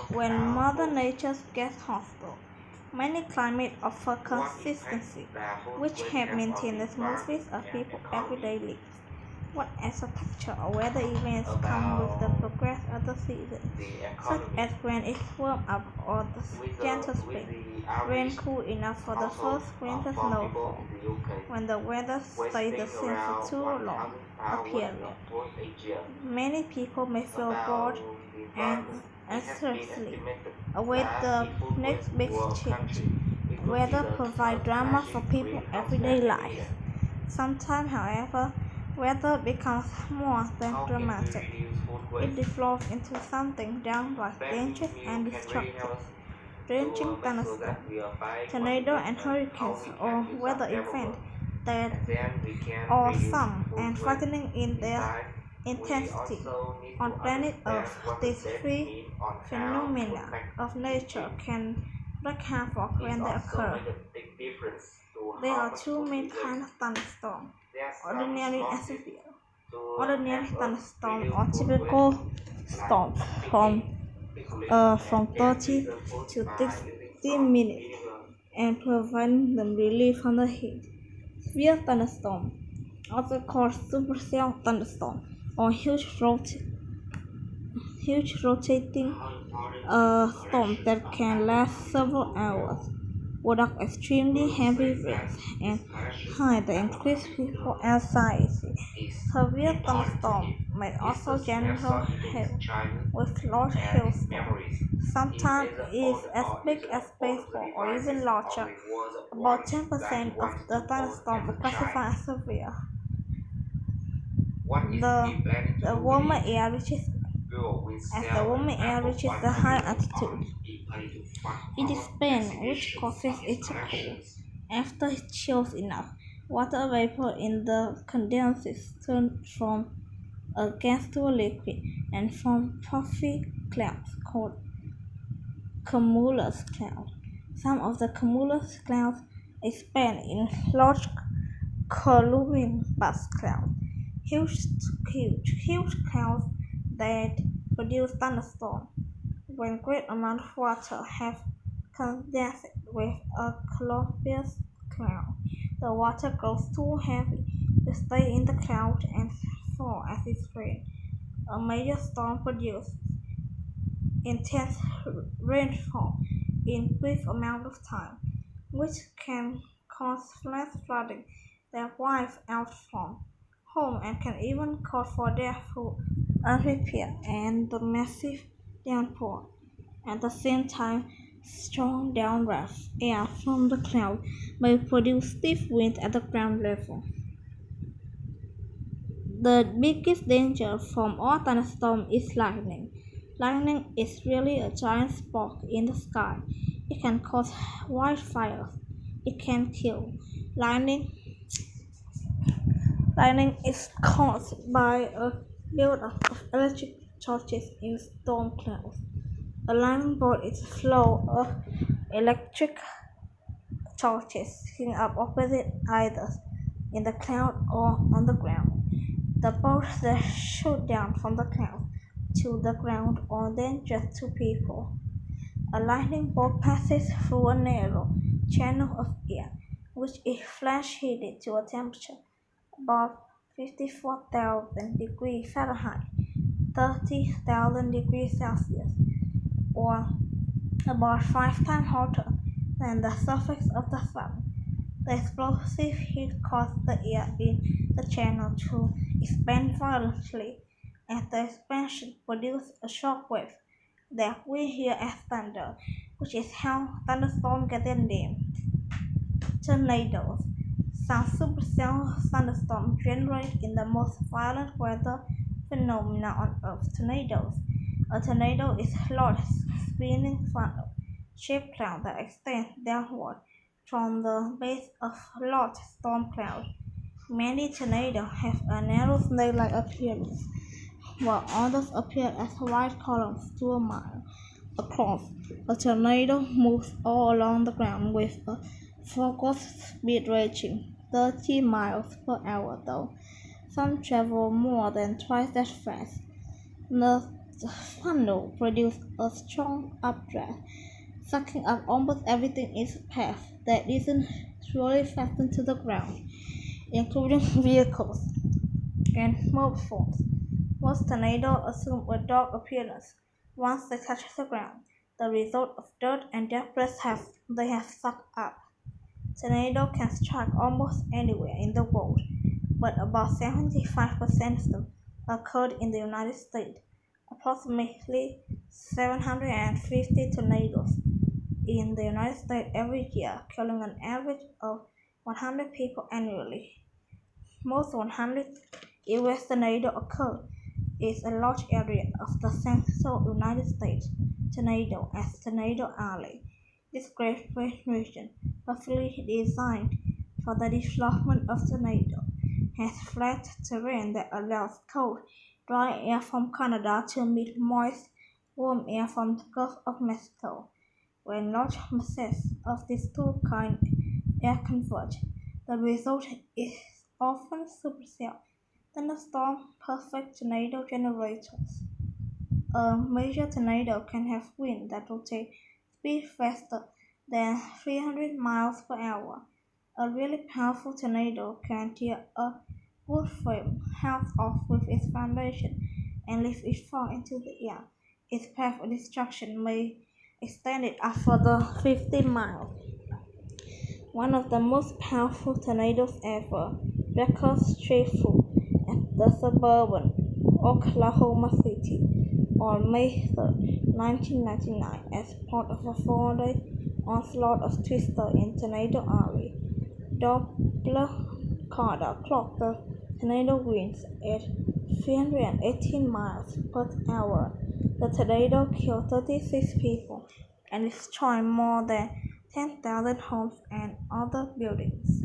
When Mother Nature gets hostile, many climates offer consistency, which help maintain the smoothness of people's everyday lives. What extra texture or weather events come with the progress of the season, such as when it warms up or the gentle spring, rain cool enough for the first winter snowfall, when the weather stays the same for too long a period. Many people may feel bored and anxiously await the next big change. Weather provides drama for people's everyday life. Sometimes, however, weather becomes more than dramatic. It develops into something downright dangerous and destructive. Drenching thunderstorms, tornadoes and hurricanes or weather events that are some and frightening in their intensity. On planet Earth, these three phenomena of nature can wreak havoc when they occur. There are two main kinds of thunderstorms, ordinary and severe. Ordinary thunderstorms are typical storms from 30 to 60 minutes and provide them relief from the heat. Severe thunderstorms, also called supercell thunderstorms, or huge rotating storms that can last several hours. Without extremely heavy rains and high the increased people anxiety. Severe thunderstorms may also generate hail, with large hailstorms. Sometimes it is as big as baseball or even larger. About 10% of the thunderstorms are classified as severe. The warmer air reaches as the warmer air reaches the high altitude, it expands, which causes it to cool. After it chills enough, water vapor in the condenses turns from a gas to a liquid and form puffy clouds called cumulus clouds. Some of the cumulus clouds expand in large cumulus clouds, huge clouds that produce thunderstorms. When great amounts of water have condensed with a cumulus cloud, the water grows too heavy to stay in the cloud and fall as it rains. A major storm produces intense rainfall in brief amount of time, which can cause flash flooding that wipes out from home and can even cause for death through unrepaired and the massive downpour. At the same time, strong downdraft air from the cloud may produce stiff winds at the ground level. The biggest danger from all thunderstorms is lightning. Lightning is really a giant spark in the sky. It can cause wildfires. It can kill. Lightning Lightning is caused by a buildup of electric charges in storm clouds. A lightning bolt is a flow of electric charges heating up opposite either in the cloud or on the ground. The bolts then shoot down from the cloud to the ground or dangerous to people. A lightning bolt passes through a narrow channel of air, which is flash heated to a temperature above 54,000 degrees Fahrenheit, 30,000 degrees Celsius, or about 5 times hotter than the surface of the sun. The explosive heat caused the air in the channel to expand violently, and the expansion produced a shock wave that we hear as thunder, which is how thunderstorms get their name. Tornadoes. Some supercell thunderstorms generate in the most violent weather phenomena on Earth, tornadoes. A tornado is a large, spinning funnel-shaped cloud that extends downward from the base of a large storm cloud. Many tornadoes have a narrow snake-like appearance, while others appear as wide columns 2 miles across. A tornado moves all along the ground with a forecast speed reaching 30 miles per hour, though some travel more than twice that fast. The The funnel produces a strong updraft, sucking up almost everything in its path that isn't truly fastened to the ground, including vehicles and mobile phones. Most tornadoes assume a dark appearance once they touch the ground, the result of dirt and debris they have sucked up. Tornadoes can strike almost anywhere in the world, but about 75% of them occurred in the United States. Approximately 750 tornadoes in the United States every year, killing an average of 100 people annually. Most 100 U.S. tornadoes occur in a large area of the central United States, tornado as Tornado Alley. This great region, roughly designed for the development of tornado, has flat terrain that allows cold, dry air from Canada to meet moist, warm air from the Gulf of Mexico. When large masses of these two kinds air converge, the result is often supercell thunderstorm perfect tornado generators. A major tornado can have winds that rotate speed faster than 300 miles per hour. A really powerful tornado can tear a wood frame house off with its foundation and lift it far into the air. Its path of destruction may extend it up further 50 miles. One of the most powerful tornadoes ever recorded street through at the suburban Oklahoma City on May 3, 1999, as part of a 4-day onslaught of twisters in Tornado Alley. Doppler radar clocked the tornado winds at 318 miles per hour. The tornado killed 36 people and destroyed more than 10,000 homes and other buildings.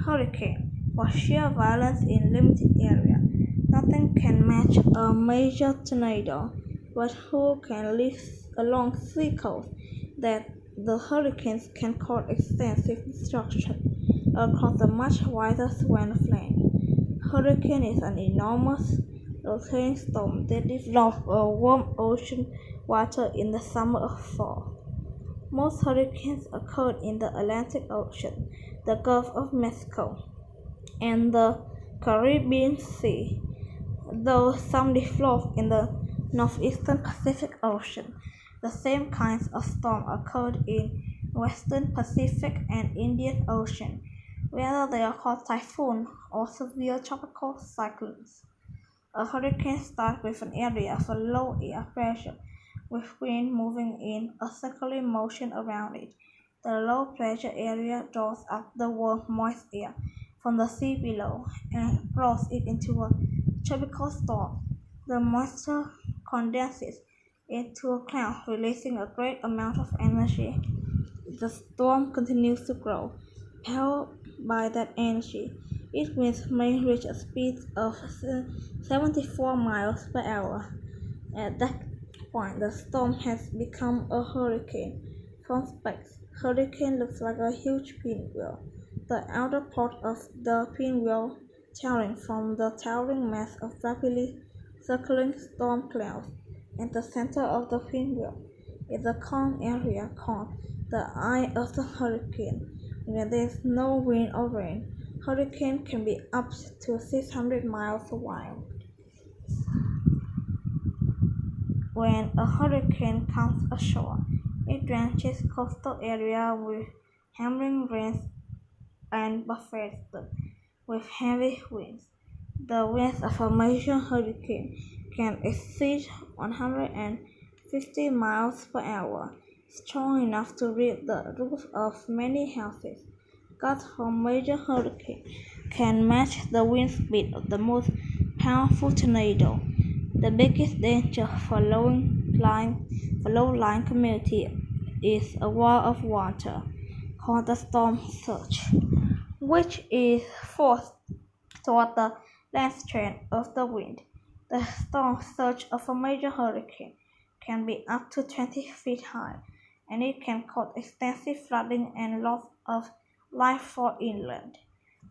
Hurricane. For sheer violence in limited area, nothing can match a major tornado, but who can live along sea coasts that the hurricanes can cause extensive destruction across a much wider swath of land. Hurricane is an enormous rotating storm that develops a warm ocean water in the summer or fall. Most hurricanes occur in the Atlantic Ocean, the Gulf of Mexico, and the Caribbean Sea, though some develop in the northeastern Pacific Ocean. The same kinds of storms occurred in western Pacific and Indian Ocean, whether they are called typhoons or severe tropical cyclones. A hurricane starts with an area of low air pressure with wind moving in a circular motion around it. The low pressure area draws up the warm, moist air from the sea below and blows it into a tropical storm. The moisture condenses into a cloud, releasing a great amount of energy. The storm continues to grow, powered by that energy. Its winds may reach a speed of 74 miles per hour. At that point, the storm has become a hurricane. From space, hurricane looks like a huge pinwheel. The outer part of the pinwheel towering from the towering mass of rapidly circling storm clouds. At the center of the pinwheel is a calm area called the eye of the hurricane. When there is no wind or rain, hurricane can be up to 600 miles wide. When a hurricane comes ashore, it drenches coastal areas with hammering rains and buffets them with heavy winds. The winds of a major hurricane can exceed 150 miles per hour, strong enough to rip the roofs of many houses. Gusts from major hurricanes can match the wind speed of the most powerful tornado. The biggest danger for low-lying community is a wall of water called the storm surge, which is forced toward the land strength of the wind. The storm surge of a major hurricane can be up to 20 feet high, and it can cause extensive flooding and loss of life for inland.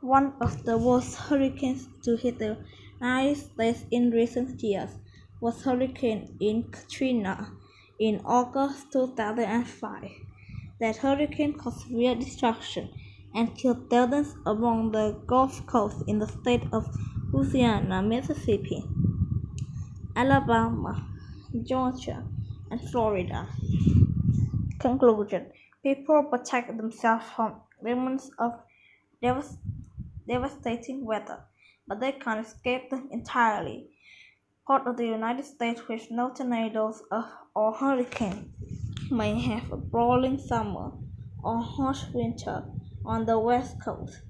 One of the worst hurricanes to hit the United States in recent years was Hurricane Katrina in August 2005. That hurricane caused severe destruction and killed dozens along the Gulf Coast in the states of Louisiana, Mississippi, Alabama, Georgia, and Florida. Conclusion: people protect themselves from remnants of devastating weather, but they can't escape them entirely. Part of the United States with no tornadoes or hurricanes may have a brawling summer or harsh winter on the West Coast.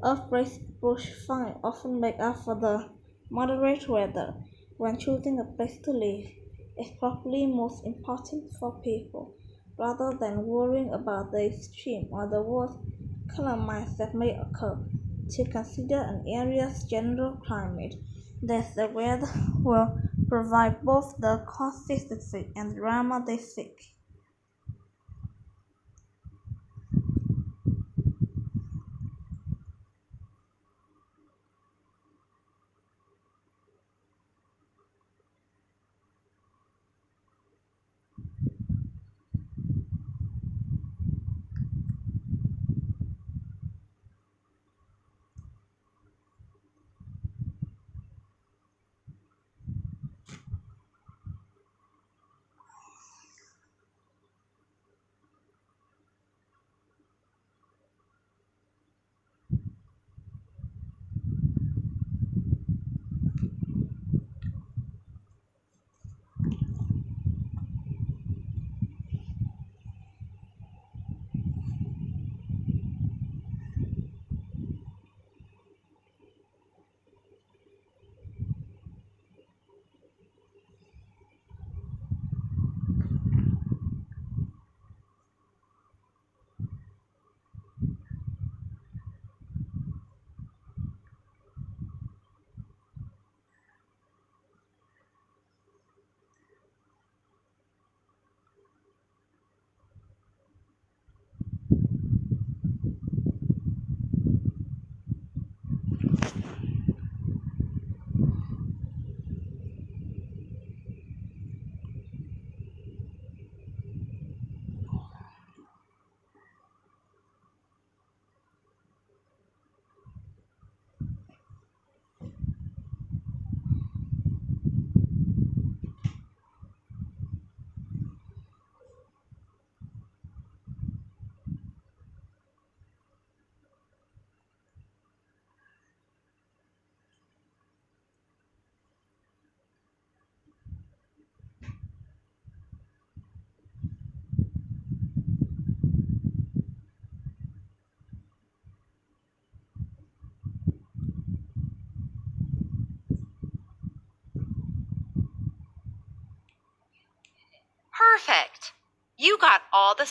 Earthquakes bush fire often make up for the moderate weather. When choosing a place to live, it's probably most important for people, rather than worrying about the extreme or the worst calamities that may occur, to consider an area's general climate. That the weather will provide both the consistency and drama they seek. Perfect! You got all the